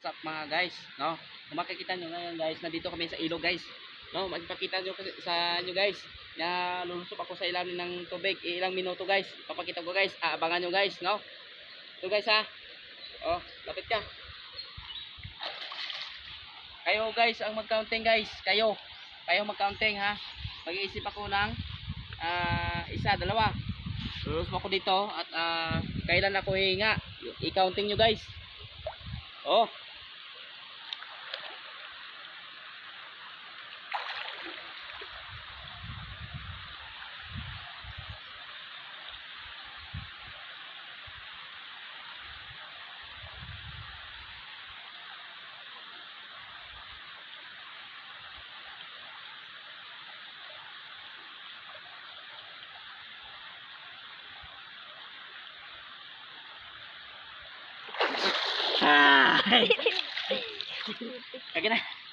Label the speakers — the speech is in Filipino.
Speaker 1: What's up mga guys, no? Kung makikita nyo ngayon guys, nandito kami sa ilog guys, no? Magpakita nyo sa inyo guys na lulusob ako sa ilalim ng tubig, ilang minuto guys, papakita ko guys, abangan nyo guys, no? Ito guys ha, oh, lapit ka. Kayo guys ang mag-counting guys, kayo mag-counting ha. Mag-iisip ako ng isa, dalawa. Lulusob ako dito at kailan ako hihinga, i-counting nyo guys. Oh. Kaya na.